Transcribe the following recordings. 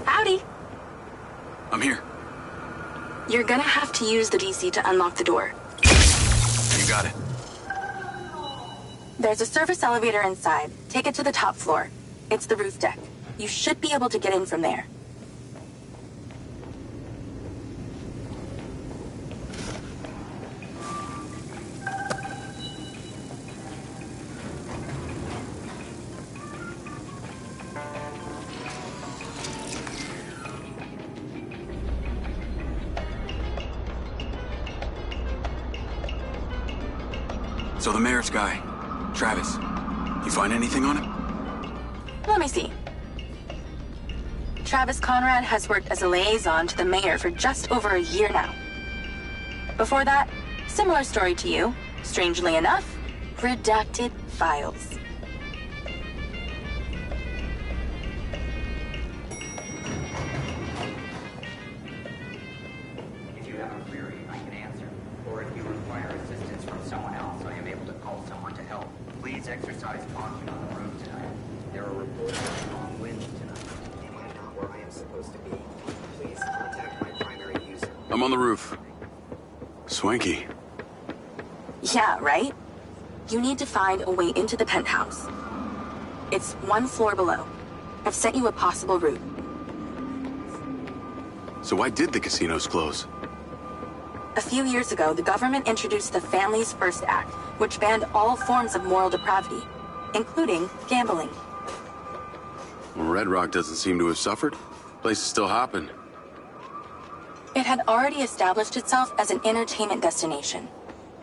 Howdy. I'm here. You're gonna have to use the DC to unlock the door. You got it. There's a service elevator inside. Take it to the top floor. It's the roof deck. You should be able to get in from there. So the mayor's guy, Travis, you find anything on him? Let me see. Travis Conrad has worked as a liaison to the mayor for just over a year now. Before that, similar story to you. Strangely enough, redacted files. If you have a query, I can answer. Or if you require assistance from someone else, I am able to call someone to help. Please exercise caution on the road tonight. There are reports of strong winds tonight. I am not where I am supposed to be. Please contact my primary user. I'm on the roof. Swanky. Yeah, right? You need to find a way into the penthouse. It's one floor below. I've sent you a possible route. So why did the casinos close? A few years ago, the government introduced the Family's First Act, which banned all forms of moral depravity, including gambling. Well, Red Rock doesn't seem to have suffered. Place is still hopping. It had already established itself as an entertainment destination,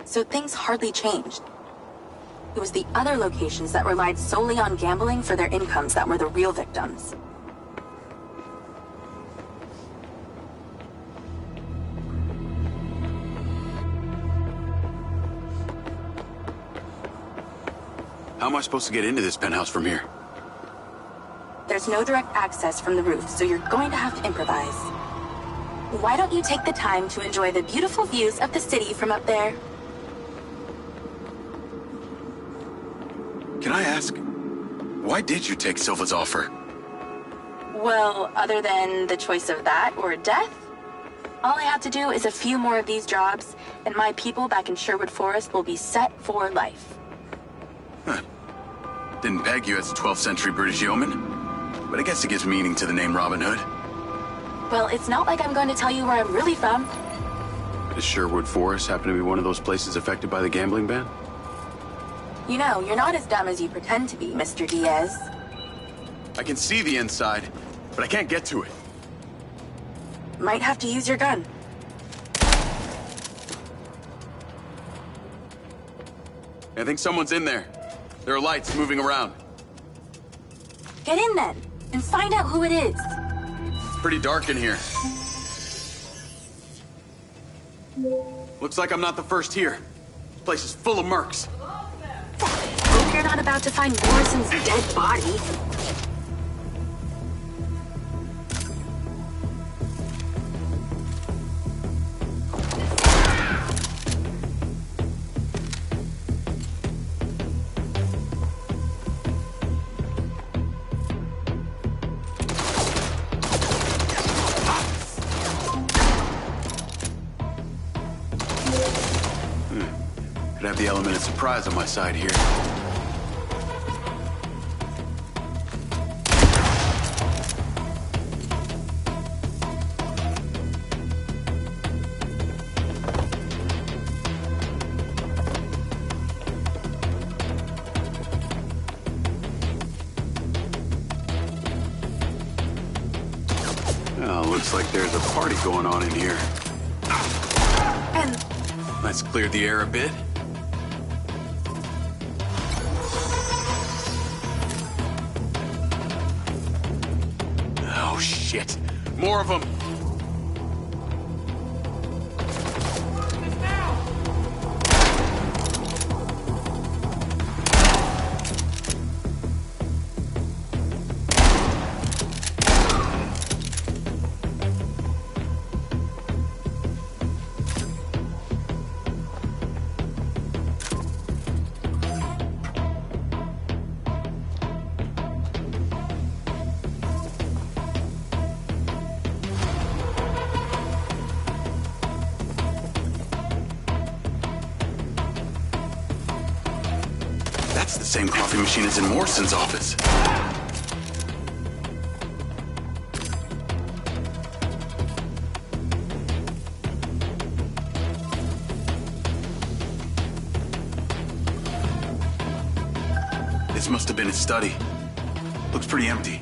so things hardly changed. It was the other locations that relied solely on gambling for their incomes that were the real victims. How am I supposed to get into this penthouse from here? There's no direct access from the roof, so you're going to have to improvise. Why don't you take the time to enjoy the beautiful views of the city from up there? Can I ask, why did you take Silva's offer? Well, other than the choice of that or death, all I have to do is a few more of these jobs, and my people back in Sherwood Forest will be set for life. Huh. Didn't peg you as a 12th century British yeoman, but I guess it gives meaning to the name Robin Hood. Well, it's not like I'm going to tell you where I'm really from. Does Sherwood Forest happen to be one of those places affected by the gambling ban? You know, you're not as dumb as you pretend to be, Mr. Diaz. I can see the inside, but I can't get to it. Might have to use your gun. I think someone's in there. There are lights moving around. Get in then, and find out who it is. It's pretty dark in here. Looks like I'm not the first here. This place is full of mercs. Hope you're not about to find Morrison's dead body. Could have the element of surprise on my side here. Oh, looks like there's a party going on in here. And Let's clear the air a bit. Oh, shit. More of them. same coffee machine as in Morrison's office. This must have been his study. Looks pretty empty.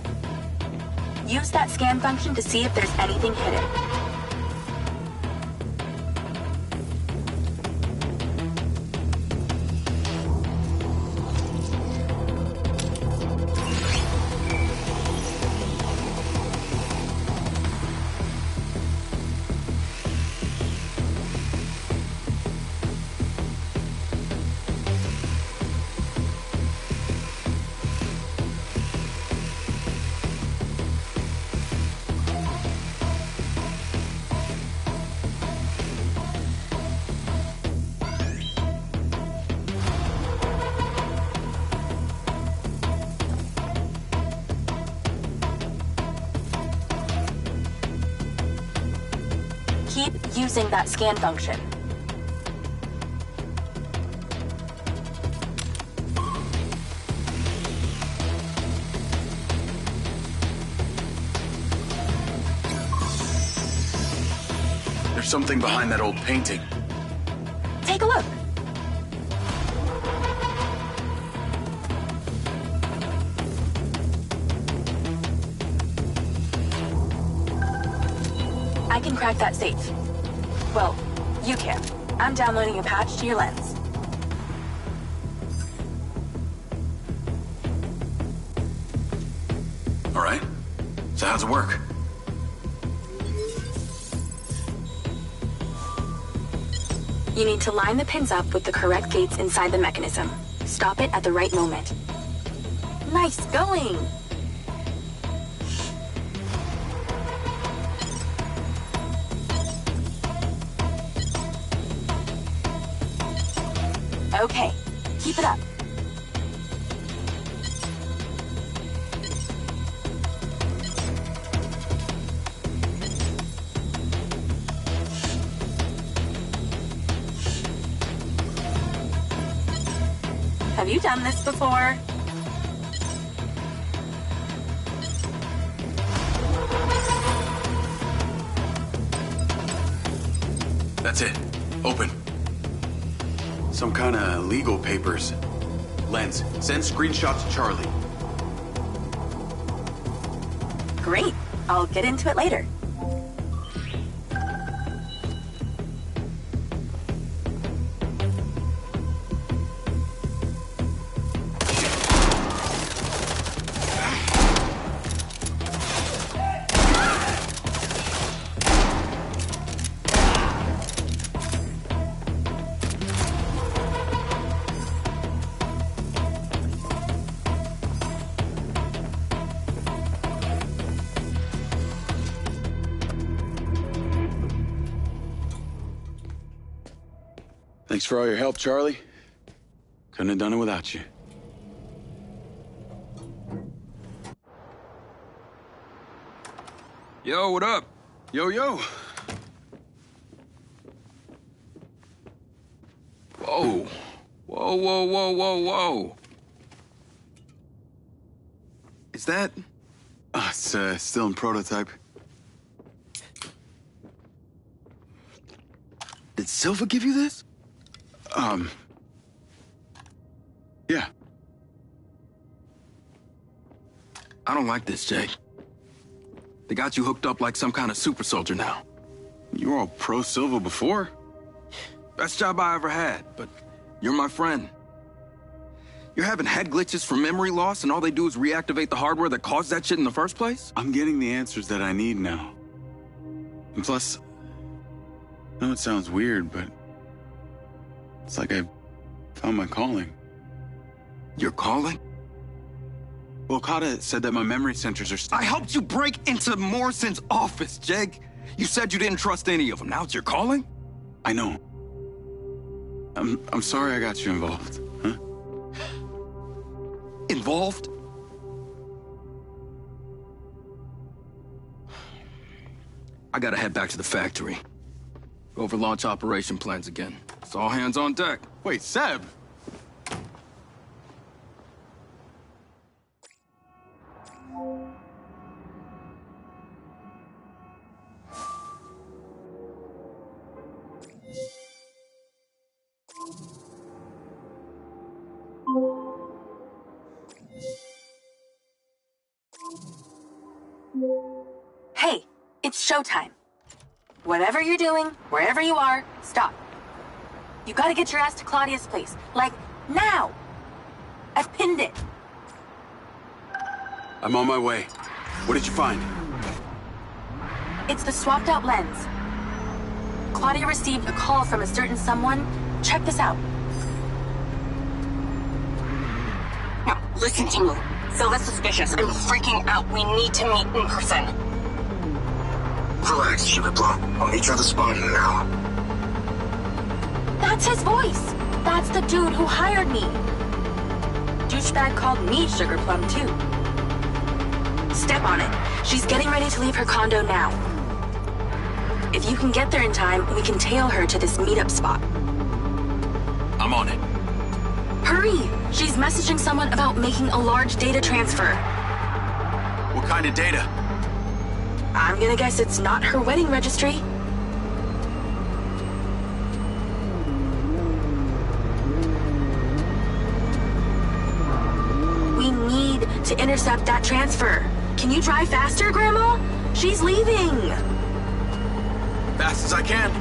Use that scan function to see if there's anything hidden. Keep using that scan function. There's something behind that old painting. Take a look. I can crack that safe. Well, you can. I'm downloading a patch to your lens. All right. So how's it work? You need to line the pins up with the correct gates inside the mechanism. Stop it at the right moment. Nice going! Okay, keep it up. Have you done this before? That's it. Open. Some kind of legal papers. Lens, send screenshots to Charlie. Great. I'll get into it later. Thanks for all your help, Charlie. Couldn't have done it without you. Yo, what up? Yo, yo. Whoa. Whoa, whoa, whoa, whoa, whoa. Is that... It's still in prototype. Did Silva give you this? Yeah. I don't like this, Jake. They got you hooked up like some kind of super soldier now. You were all pro-Silva before. Best job I ever had, but you're my friend. You're having head glitches from memory loss, and all they do is reactivate the hardware that caused that shit in the first place? I'm getting the answers that I need now. And plus, I know it sounds weird, but it's like I found my calling. Your calling? Well, Okada said that my memory centers are I helped you break into Morrison's office, Jake. You said you didn't trust any of them. Now it's your calling? I know. I'm sorry I got you involved, huh? Involved? I gotta head back to the factory. Go over launch operation plans again. It's all hands on deck. Wait, Seb! Hey, it's showtime. Whatever you're doing, wherever you are, stop. You gotta get your ass to Claudia's place. Like, now! I've pinned it. I'm on my way. What did you find? It's the swapped out lens. Claudia received a call from a certain someone. Check this out. Now, listen to me. Phil is suspicious. I'm freaking out. We need to meet in person. Relax, Sugar Plum. I'll meet you at the spot in an hour. That's his voice. That's the dude who hired me. Douchebag called me Sugar Plum, too. Step on it. She's getting ready to leave her condo now. If you can get there in time, we can tail her to this meetup spot. I'm on it. Hurry! She's messaging someone about making a large data transfer. What kind of data? I'm gonna guess it's not her wedding registry. We need to intercept that transfer. Can you drive faster, Grandma? She's leaving! Fast as I can.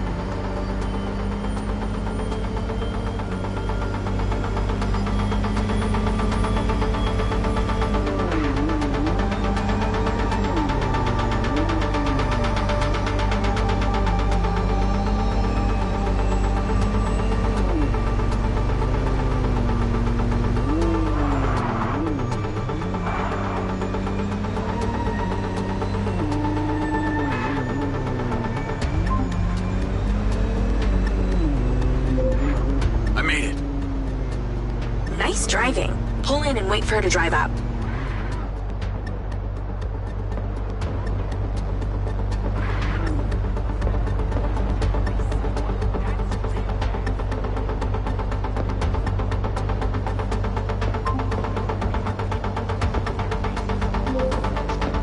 Nice driving. Pull in and wait for her to drive up.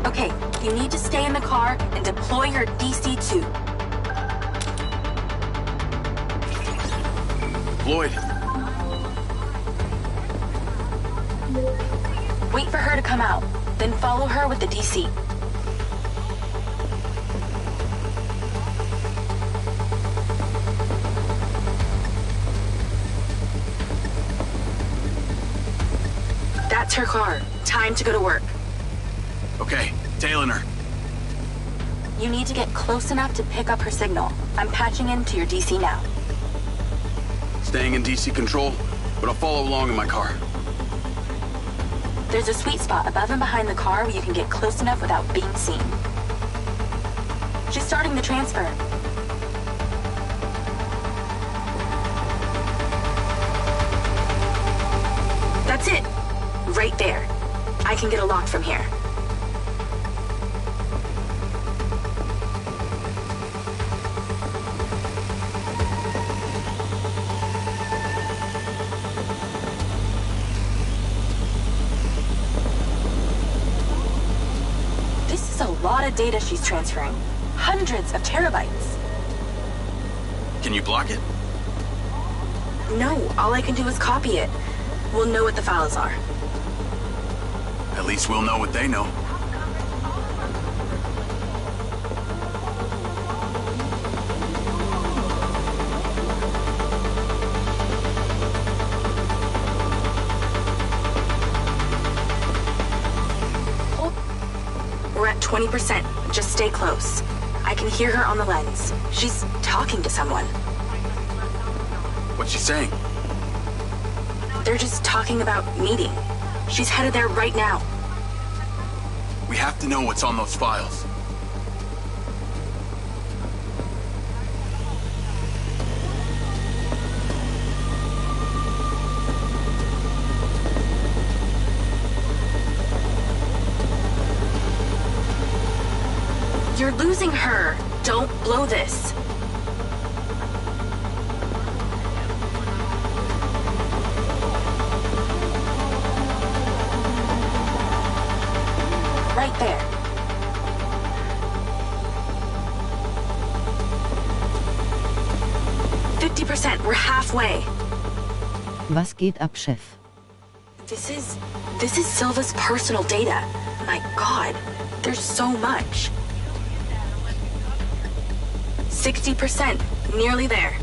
Okay, you need to stay in the car and deploy your DC-2. Lloyd. Wait for her to come out, then follow her with the DC. That's her car. Time to go to work. Okay, tailing her. You need to get close enough to pick up her signal. I'm patching into your DC now. Staying in DC control, but I'll follow along in my car. There's a sweet spot above and behind the car where you can get close enough without being seen. She's starting the transfer. That's it. Right there. I can get a lock from here. A lot of data she's transferring. Hundreds of terabytes. Can you block it? No, all I can do is copy it. We'll know what the files are. At least we'll know what they know. We're at 20%. Just stay close. I can hear her on the lens. She's talking to someone. What's she saying? They're just talking about meeting. She's headed there right now. We have to know what's on those files. You're losing her. Don't blow this. Right there. %. We're halfway. Was geht ab, Chef? This is Silva's personal data. My God, there's so much. 60%, nearly there.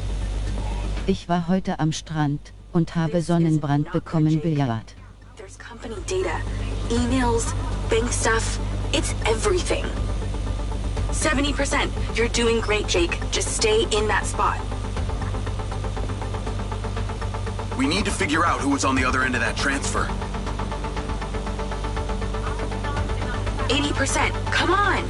Ich war heute am Strand und habe Sonnenbrand bekommen, Billard. There's company data, emails, bank stuff. It's everything. 70%. You're doing great, Jake. Just stay in that spot. We need to figure out who was on the other end of that transfer. 80%. Come on!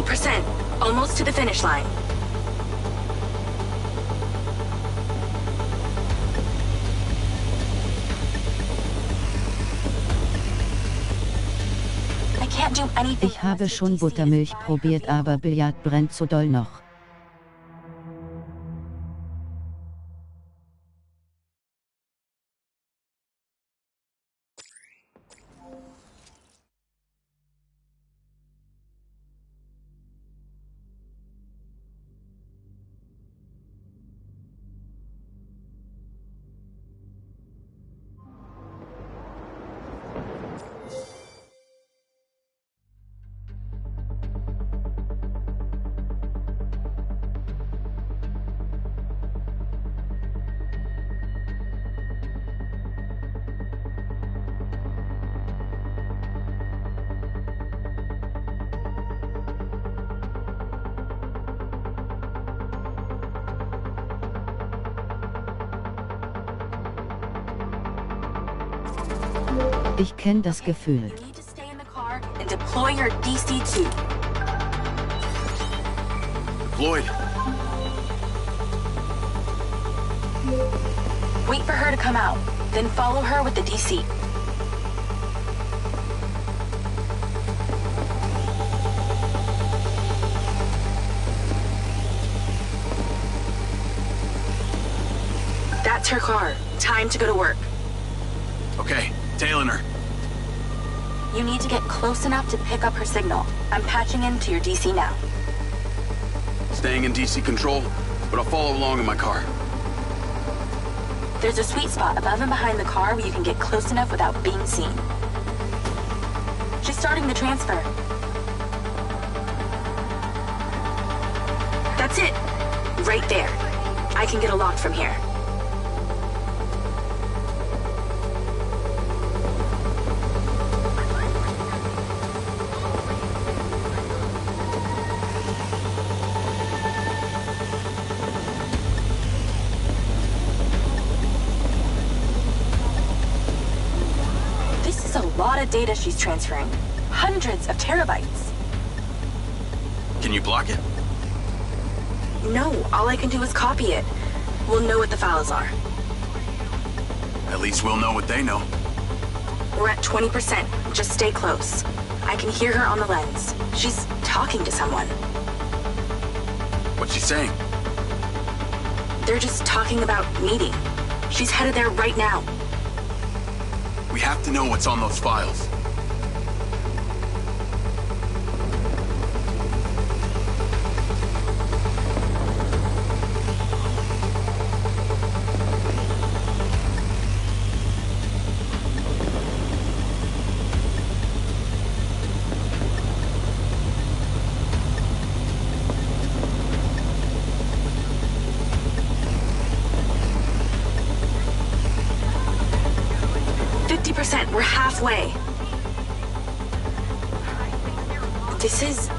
%. Almost to the finish line. I can't do anything. Ich habe schon Buttermilch probiert, aber Billard brennt so doll noch. Ich kenne das Gefühl. You need to stay in the car and deploy your DC-2. Deployed. Wait for her to come out, then follow her with the DC. That's her car. Time to go to work. Okay, tailing her. You need to get close enough to pick up her signal. I'm patching into your DC now. Staying in DC control, but I'll follow along in my car. There's a sweet spot above and behind the car where you can get close enough without being seen. She's starting the transfer. That's it. Right there. I can get a lock from here. A lot of data she's transferring. Hundreds of terabytes. Can you block it? No, all I can do is copy it. We'll know what the files are. At least we'll know what they know. We're at 20%. Just stay close. I can hear her on the lens. She's talking to someone. What's she saying? They're just talking about meeting. She's headed there right now. We have to know what's on those files. We're halfway. This is